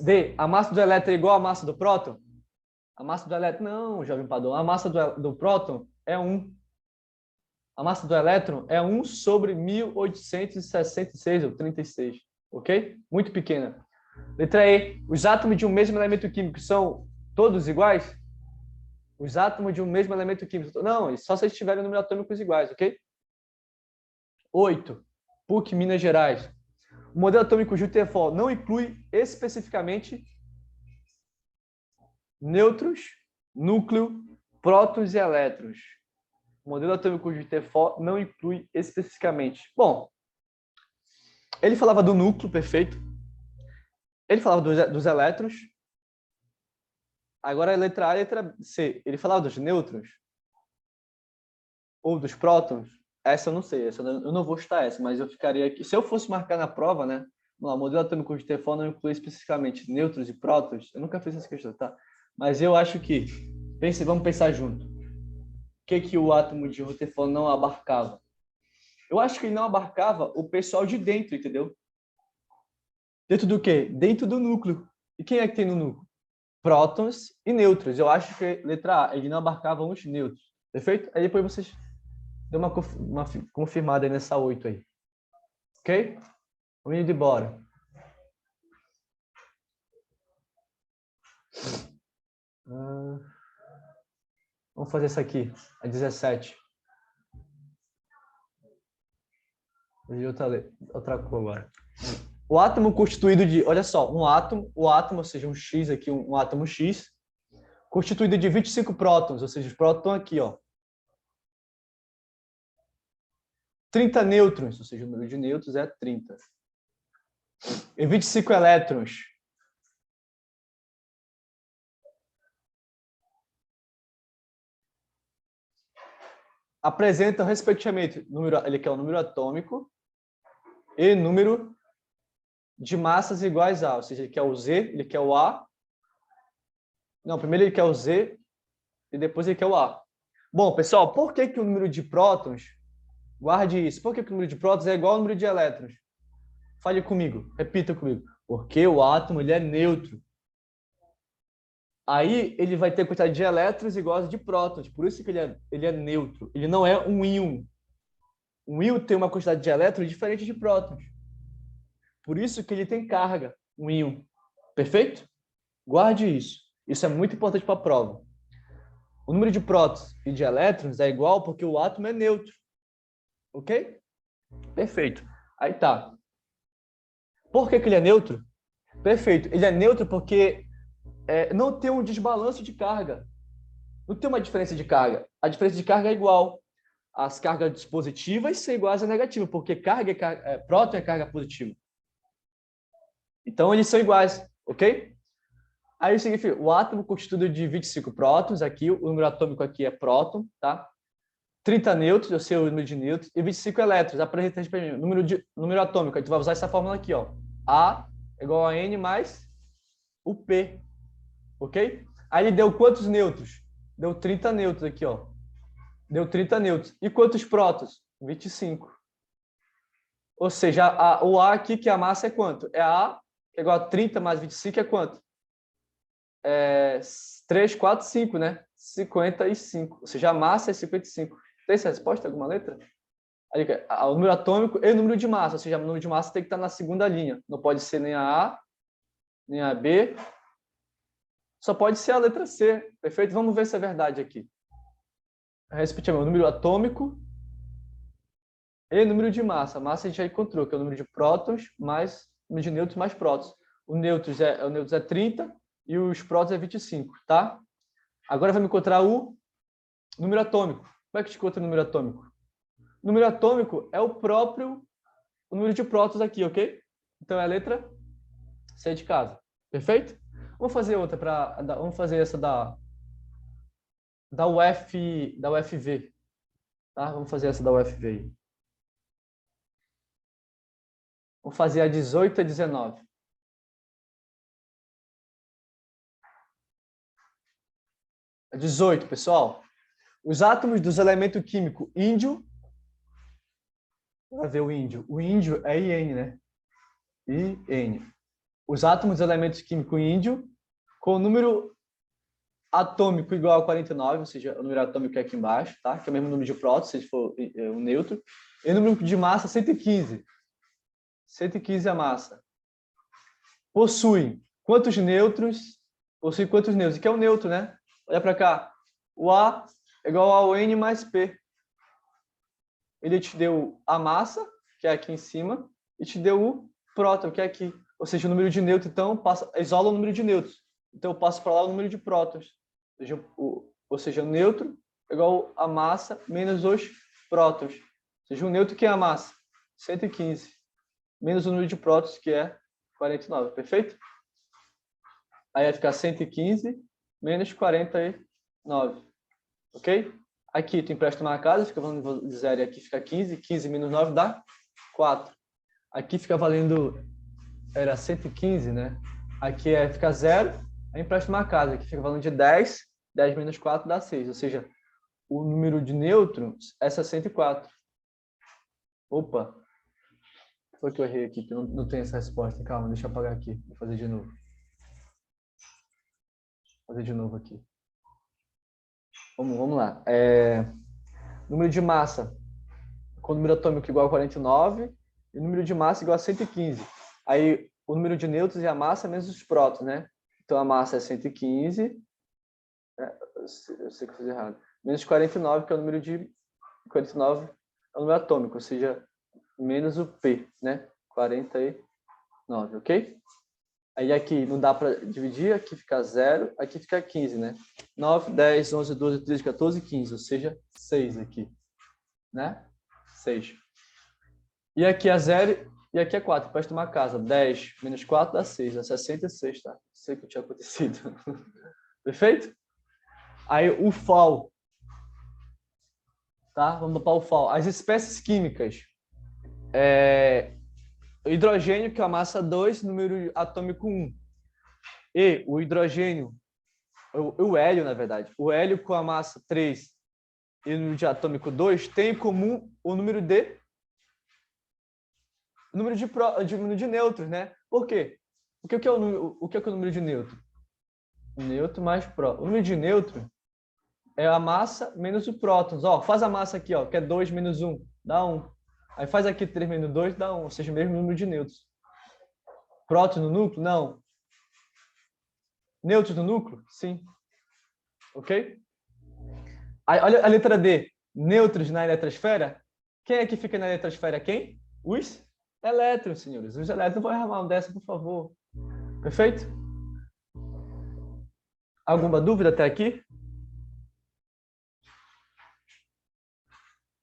Speaker 1: D. A massa do elétron é igual à massa do próton? A massa do elétron... Não, jovem Padawan. A massa do próton é 1. A massa do elétron é 1 sobre 1866 ou 36. Ok? Muito pequena. Letra E. Os átomos de um mesmo elemento químico são todos iguais? Os átomos de um mesmo elemento químico. Não, só se eles tiverem números atômicos iguais, ok? 8. PUC, Minas Gerais. O modelo atômico de Rutherford não inclui especificamente nêutrons, núcleo, prótons e elétrons. O modelo atômico de Rutherford não inclui especificamente. Bom, ele falava do núcleo, perfeito. Ele falava dos elétrons. Agora a letra A e a letra C. Ele falava dos nêutrons? Ou dos prótons? Essa eu não sei. Eu não vou chutar essa, mas eu ficaria aqui. Se eu fosse marcar na prova, né? O modelo atômico de Rutherford não inclui especificamente nêutrons e prótons. Eu nunca fiz essa questão, tá? Mas eu acho que... vamos pensar junto. O que o átomo de Rutherford não abarcava? Eu acho que ele não abarcava o pessoal de dentro, entendeu? Dentro do quê? Dentro do núcleo. E quem é que tem no núcleo? Prótons e nêutrons. Eu acho que letra A, ele não abarcava os nêutrons. Perfeito? Aí depois vocês dão uma confirmada aí nessa 8 aí. Ok? Vamos indo embora. Vamos fazer essa aqui, a 17. Vou fazer outra cor agora. O átomo constituído de, olha só, o átomo, ou seja, um X aqui, um átomo X, constituída de 25 prótons, ou seja, os prótons estão aqui, ó. 30 nêutrons, ou seja, o número de nêutrons é 30. E 25 elétrons. Apresentam, respectivamente, ele quer o número atômico e número de massas iguais a, ou seja, ele quer o Z, ele quer o A. Não, primeiro ele quer o Z e depois ele quer o A. Bom, pessoal, por que o número de prótons, guarde isso, por que o número de prótons é igual ao número de elétrons? Fale comigo, repita comigo. Porque o átomo ele é neutro. Aí ele vai ter quantidade de elétrons igual a de prótons, por isso que ele é neutro. Ele não é um íon. Um íon tem uma quantidade de elétrons diferente de prótons. Por isso que ele tem carga, um íon. Perfeito? Guarde isso. Isso é muito importante para a prova. O número de prótons e de elétrons é igual porque o átomo é neutro. Ok? Perfeito. Aí tá. Por que ele é neutro? Perfeito. Ele é neutro porque não tem um desbalanço de carga. Não tem uma diferença de carga. A diferença de carga é igual. As cargas positivas são iguais a negativas, porque próton é carga positiva. Então, eles são iguais, ok? Aí significa, o átomo constituído de 25 prótons, aqui, o número atômico aqui é próton, tá? 30 nêutrons, eu sei o número de nêutrons, e 25 elétrons, apresenta para mim, número atômico, a gente vai usar essa fórmula aqui, ó. A igual a N mais o P, ok? Aí ele deu quantos nêutrons? Deu 30 nêutrons aqui, ó. Deu 30 nêutrons. E quantos prótons? 25. Ou seja, o A aqui, que a massa é quanto? É A, que é igual a 30 mais 25, é quanto? 3, 4, 5, né? 55. Ou seja, a massa é 55. Tem essa resposta? Alguma letra? Aí, o número atômico e o número de massa. Ou seja, o número de massa tem que estar na segunda linha. Não pode ser nem a A, nem a B. Só pode ser a letra C. Perfeito? Vamos ver se é verdade aqui. Respectivamente, o número atômico e o número de massa. A massa a gente já encontrou, que é o número de prótons mais o número de nêutrons mais prótons. O nêutrons é 30 e os prótons é 25, tá? Agora vai me encontrar o número atômico. Como é que te encontra o número atômico? O número atômico é o próprio número de prótons aqui, ok? Então é a letra C de casa. Perfeito? Vamos fazer outra vamos fazer essa da UFV, tá? Vamos fazer essa da UFV aí. Vamos fazer a 18 e a 19. A 18, pessoal. Os átomos dos elementos químicos índio. Para ver o índio. O índio é IN, né? IN. Os átomos dos elementos químicos índio com o número atômico igual a 49, ou seja, o número atômico é aqui embaixo, tá? Que é o mesmo número de prótons, se for um neutro. E o número de massa, 115. 115 é a massa. Possui quantos nêutrons? Possui quantos nêutrons? Que é o neutro, né? Olha para cá. O A é igual ao N mais P. Ele te deu a massa, que é aqui em cima, e te deu o próton, que é aqui. Ou seja, o número de nêutrons, então, isola o número de nêutrons. Então, eu passo para lá o número de prótons. Ou seja, o nêutron é igual a massa menos os prótons. Ou seja, o nêutron que é a massa? 115. Menos o número de prótons, que é 49. Perfeito? Aí vai ficar 115 menos 49. Ok? Aqui tu empresta uma casa, fica valendo 0 e aqui fica 15. 15 menos 9 dá 4. Aqui fica valendo... Era 115, né? Aqui fica 0, aí empresta uma casa. Aqui fica valendo de 10. 10 menos 4 dá 6. Ou seja, o número de nêutrons é 64. Opa! Foi que eu errei aqui, que não tem essa resposta. Calma, deixa eu apagar aqui. Vou fazer de novo. Vou fazer de novo aqui. Vamos lá. Número de massa com o número atômico igual a 49 e o número de massa igual a 115. Aí o número de nêutrons e a massa menos os prótons, né? Então a massa é 115. Eu sei que eu fiz errado. Menos 49, que é o número de 49, é o número atômico, ou seja, menos o P, né? 49, ok? Aí aqui não dá para dividir, aqui fica 0, aqui fica 15, né? 9, 10, 11, 12, 13, 14, 15, ou seja, 6 aqui, né? 6. E aqui é 0 e aqui é 4. Presta uma casa. 10 menos 4 dá 6, dá 66, tá? Não sei o que tinha acontecido. Perfeito? Aí o FOL. Tá? Vamos para o FOL. As espécies químicas. O hidrogênio, que é a massa 2, número atômico 1. E o hidrogênio, o hélio, na verdade. O hélio com a massa 3 e o número de atômico 2 tem em comum o número de nêutrons, né? Por quê? O que é o número de nêutron? Nêutron mais próton. O número de nêutron é a massa menos o prótons. Ó, faz a massa aqui, ó, que é 2 menos 1, dá 1. Aí faz aqui 3 menos 2, dá 1, ou seja, o mesmo número de nêutrons. Próton no núcleo? Não. Nêutrons no núcleo? Sim. Ok? Aí, olha a letra D. Nêutrons na eletrosfera. Quem é que fica na eletrosfera? Quem? Os elétrons, senhores. Os elétrons. Vou arrumar um dessa, por favor. Perfeito? Alguma dúvida até aqui?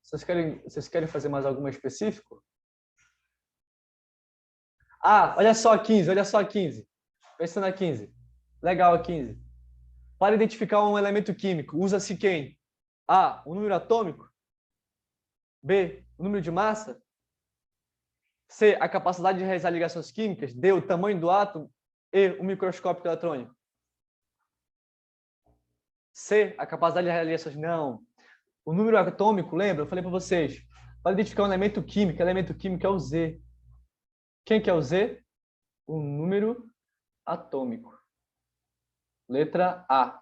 Speaker 1: Vocês querem fazer mais alguma específico? Ah, olha só a 15, olha só a 15. Pensa na 15. Legal a 15. Para identificar um elemento químico, usa-se quem? A, o número atômico. B, o número de massa. C, a capacidade de realizar ligações químicas. D, o tamanho do átomo. E, o microscópio eletrônico. C, a capacidade de realizar ligações. Não. O número atômico, lembra? Eu falei para vocês. Para identificar um elemento químico é o Z. Quem que é o Z? O número atômico. Letra A,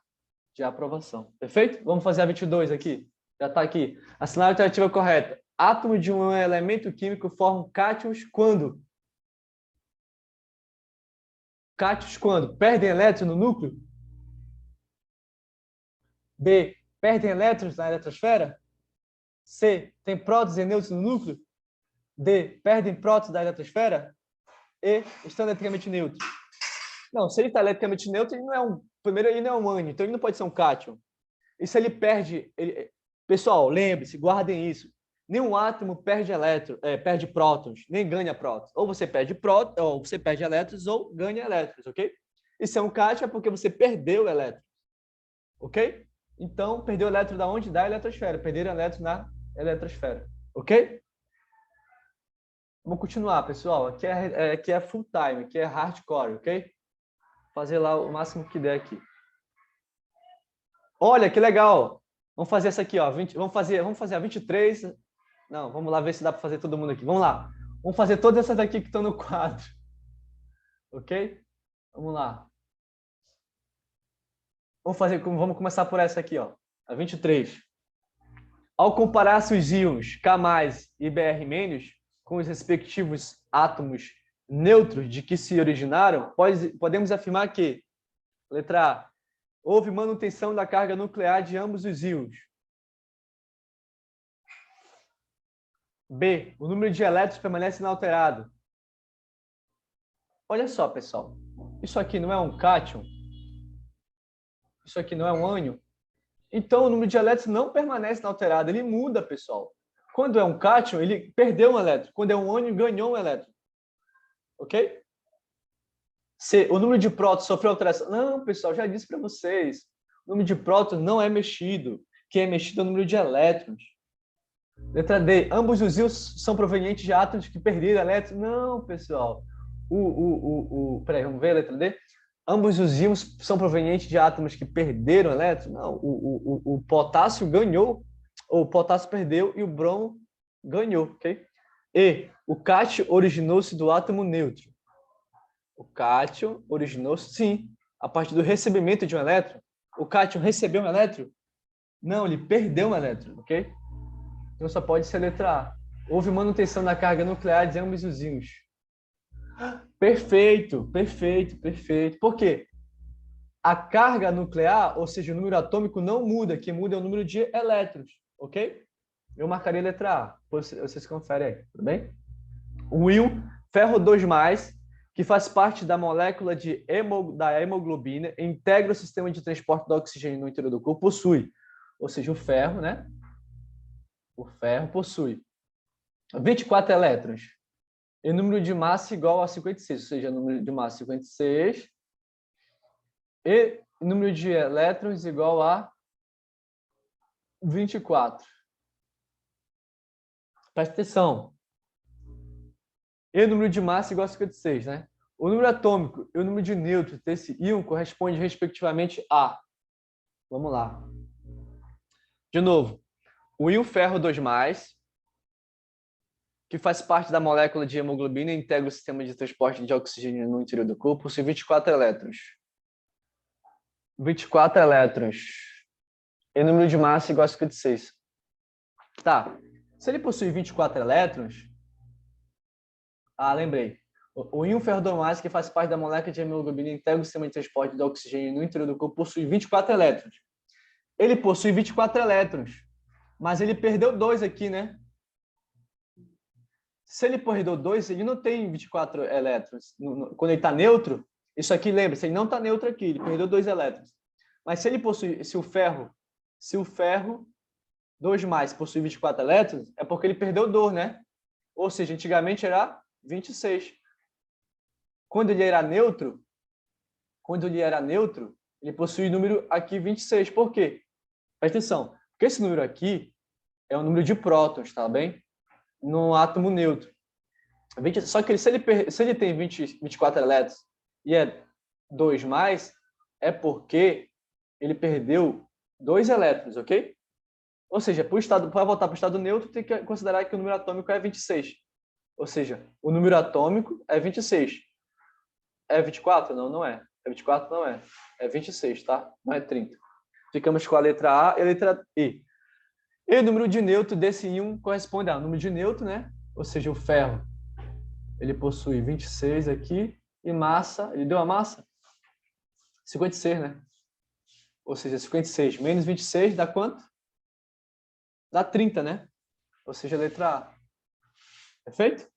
Speaker 1: de aprovação. Perfeito? Vamos fazer a 22 aqui. Já está aqui. Assinar a alternativa correta. Átomos de um elemento químico formam cátions quando? Cátions quando? Perdem elétrons no núcleo? B, perdem elétrons na eletrosfera? C, tem prótons e nêutrons no núcleo? D, perdem prótons da eletrosfera? E, estão eletricamente neutros. Não, se ele está eletricamente neutro, ele não é primeiro, ele não é um ânion, então ele não pode ser um cátion. E se ele perde... Pessoal, lembre-se, guardem isso. Nenhum átomo perde prótons, nem ganha prótons. Ou você perde prótons, ou você perde elétrons, ou ganha elétrons, ok? E se é um cátion é porque você perdeu elétrons, ok? Então, perdeu elétron da onde? Da eletrosfera. Perderam elétron na eletrosfera, ok? Vamos continuar, pessoal. Aqui é full time, aqui é hardcore, ok? Fazer lá o máximo que der aqui. Olha, que legal. Vamos fazer essa aqui, ó. Vamos fazer a 23. Não, vamos lá ver se dá para fazer todo mundo aqui. Vamos lá. Vamos fazer todas essas daqui que estão no quadro. Ok? Vamos lá. Vamos começar por essa aqui, ó. A 23. Ao comparar-se os íons K+, e Br- com os respectivos átomos neutros de que se originaram, podemos afirmar que, letra A, houve manutenção da carga nuclear de ambos os íons. B, o número de elétrons permanece inalterado. Olha só, pessoal. Isso aqui não é um cátion? Isso aqui não é um ânion? Então, o número de elétrons não permanece inalterado, ele muda, pessoal. Quando é um cátion, ele perdeu um elétron. Quando é um ânion, ganhou um elétron. Ok? C, o número de prótons sofreu alteração. Não, pessoal, já disse para vocês. O número de prótons não é mexido. Quem é mexido é o número de elétrons. Letra D, ambos os íons são provenientes de átomos que perderam elétrons. Não, pessoal. Peraí, vamos ver a letra D? Ambos os íons são provenientes de átomos que perderam elétrons? Não, o potássio ganhou, o potássio perdeu e o bromo ganhou, ok? E, o cátion originou-se do átomo neutro. O cátion originou-se, sim, a partir do recebimento de um elétron. O cátion recebeu um elétron? Não, ele perdeu um elétron, ok? Então só pode ser a letra A. Houve manutenção da carga nuclear de ambos os íons. Perfeito, perfeito, perfeito. Por quê? A carga nuclear, ou seja, o número atômico, não muda. Quem muda é o número de elétrons, ok? Eu marcaria a letra A. Vocês conferem aí, tudo bem? O íon ferro 2+, que faz parte da molécula da hemoglobina e integra o sistema de transporte do oxigênio no interior do corpo, possui, ou seja, o ferro, né? O ferro possui 24 elétrons e número de massa igual a 56, ou seja, número de massa 56 e número de elétrons igual a 24. Presta atenção. E número de massa igual a 56, né? O número atômico e o número de nêutrons desse íon corresponde respectivamente a... Vamos lá. De novo. O íon ferro 2+, que faz parte da molécula de hemoglobina e integra o sistema de transporte de oxigênio no interior do corpo, possui 24 elétrons. 24 elétrons. E número de massa igual a 56. Tá. Se ele possui 24 elétrons... Ah, lembrei. O íon ferro 2+, que faz parte da molécula de hemoglobina e integra o sistema de transporte de oxigênio no interior do corpo, possui 24 elétrons. Ele possui 24 elétrons, mas ele perdeu 2 aqui, né? Se ele perdeu 2, ele não tem 24 elétrons. Quando ele está neutro, isso aqui, lembra-se, ele não está neutro aqui, ele perdeu 2 elétrons. Mas se ele possui, se o ferro 2+ possui 24 elétrons, é porque ele perdeu 2, né? Ou seja, antigamente era 26. Quando ele era neutro, ele possui o número aqui 26. Por quê? Presta atenção. Porque esse número aqui é o número de prótons, tá bem? No átomo neutro. Só que se ele tem 24 elétrons e é 2+, é porque ele perdeu 2 elétrons, ok? Ou seja, para voltar para o estado neutro, tem que considerar que o número atômico é 26. Ou seja, o número atômico é 26. É 24? Não, não é. É 24? Não é. É 26, tá? Não é 30. Ficamos com a letra A e a letra E. E o número de nêutron desse íon corresponde ao número de nêutron, né? Ou seja, o ferro, ele possui 26 aqui e massa, ele deu a massa? 56, né? Ou seja, 56 menos 26 dá quanto? Dá 30, né? Ou seja, a letra A. Perfeito?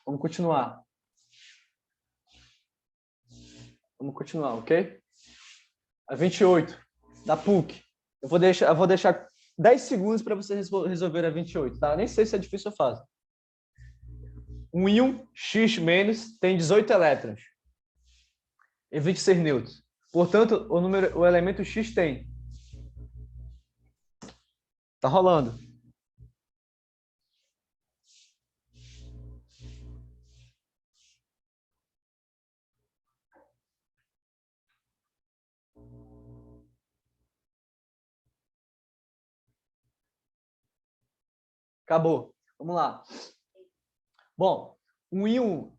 Speaker 1: Vamos continuar. Vamos continuar, ok? A 28, da PUC. Eu vou deixar 10 segundos para você resolver a 28, tá? Nem sei se é difícil ou fácil. Um íon X- tem 18 elétrons e 26 nêutrons. Portanto, o elemento X tem. Tá rolando. Acabou. Vamos lá. Bom, o íon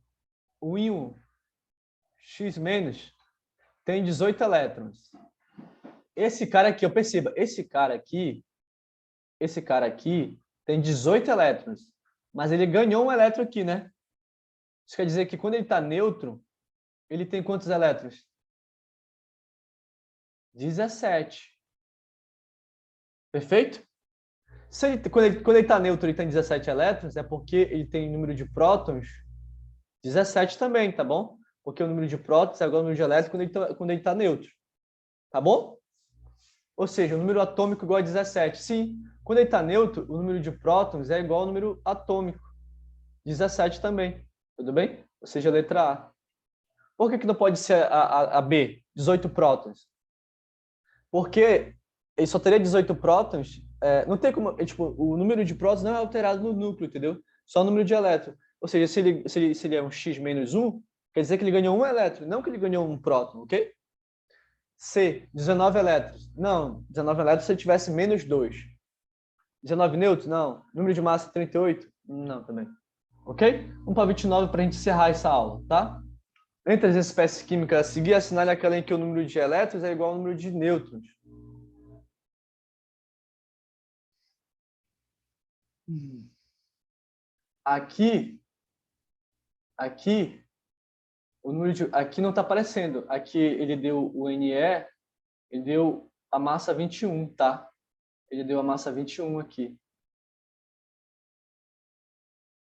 Speaker 1: X- tem 18 elétrons. Esse cara aqui, eu perceba, esse cara aqui tem 18 elétrons, mas ele ganhou um elétron aqui, né? Isso quer dizer que quando ele está neutro, ele tem quantos elétrons? 17. Perfeito? Quando ele está neutro, ele tem 17 elétrons, é porque ele tem número de prótons 17 também, tá bom? Porque o número de prótons é igual ao número de elétrons quando ele tá neutro. Tá bom? Ou seja, o número atômico igual a 17. Sim, quando ele está neutro, o número de prótons é igual ao número atômico. 17 também. Tudo bem? Ou seja, a letra A. Por que não pode ser a B? 18 prótons. Porque ele só teria 18 prótons. Não tem como. Tipo, o número de prótons não é alterado no núcleo, entendeu? Só o número de elétrons. Ou seja, se ele é um X-1, quer dizer que ele ganhou um elétron, não que ele ganhou um próton, ok? C, 19 elétrons. Não, 19 elétrons se ele tivesse menos 2. 19 nêutrons? Não. Número de massa 38? Não, também. Ok? Vamos para 29 para a gente encerrar essa aula, tá? Entre as espécies químicas a seguir, assinale aquela em que o número de elétrons é igual ao número de nêutrons. Aqui, aqui não está aparecendo. Aqui ele deu o Ne, ele deu a massa 21, tá? Ele deu a massa 21 aqui.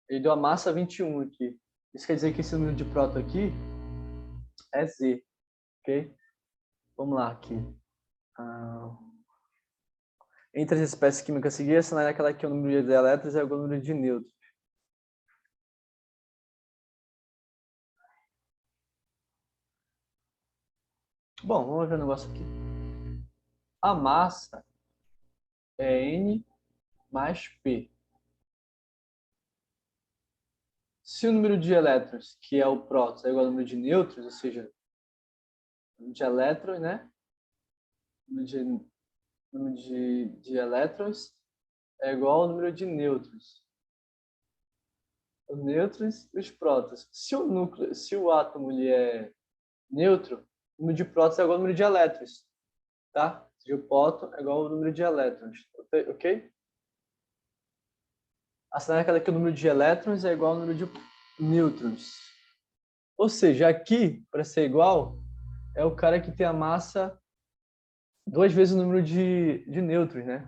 Speaker 1: Ele deu a massa 21 aqui. Isso quer dizer que esse número de próton aqui é Z, ok? Vamos lá aqui. Entre as espécies químicas a seguir, assinale aquela que é o número de elétrons e o número de nêutrons. Bom, vamos ver o negócio aqui. A massa é N mais P. Se o número de elétrons, que é o próton, é igual ao número de nêutrons, ou seja, o número de elétrons, né? O número de elétrons é igual ao número de nêutrons. Os nêutrons e os prótons. Se o átomo ele é neutro, o número de prótons é igual ao número de elétrons, tá? Ou seja, o próton é igual ao número de elétrons, ok? Assinale aquela que o número de elétrons é igual ao número de nêutrons. Ou seja, aqui, para ser igual, é o cara que tem a massa 2 vezes o número de nêutrons, né?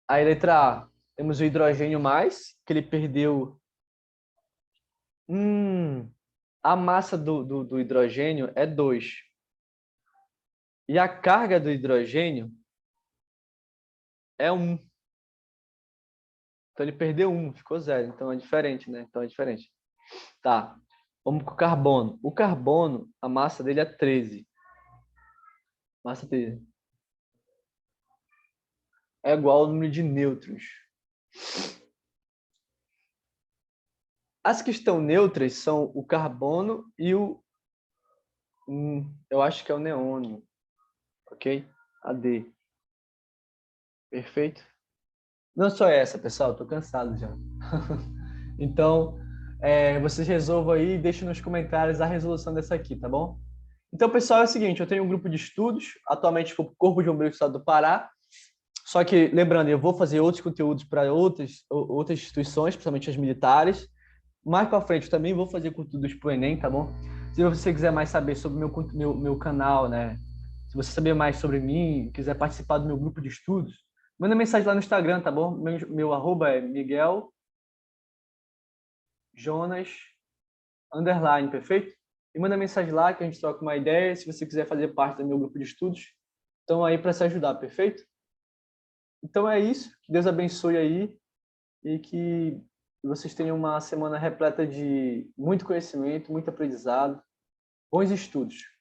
Speaker 1: Aí, letra A, temos o hidrogênio mais, que ele perdeu... A massa do hidrogênio é 2. E a carga do hidrogênio é 1. Então, ele perdeu 1, ficou 0. Então, é diferente, né? Então, é diferente. Tá. Vamos com o carbono. O carbono, a massa dele é 13. Massa dele é igual ao número de nêutrons. As que estão neutras são o carbono e o... eu acho que é o neônio. Ok? A D. Perfeito? Não só essa, pessoal. Estou cansado já. Então, vocês resolvam aí e deixem nos comentários a resolução dessa aqui, tá bom? Então, pessoal, é o seguinte, eu tenho um grupo de estudos, atualmente para o Corpo de Bombeiros do Estado do Pará, só que, lembrando, eu vou fazer outros conteúdos para outras instituições, principalmente as militares. Mais para frente, eu também vou fazer conteúdos para o Enem, tá bom? Se você quiser mais saber sobre o meu canal, né? Se você saber mais sobre mim, quiser participar do meu grupo de estudos, manda mensagem lá no Instagram, tá bom? Meu arroba é Miguel Jonas _, perfeito? E manda mensagem lá que a gente troca uma ideia. Se você quiser fazer parte do meu grupo de estudos, estão aí para se ajudar, perfeito? Então é isso. Que Deus abençoe aí e que vocês tenham uma semana repleta de muito conhecimento, muito aprendizado, bons estudos.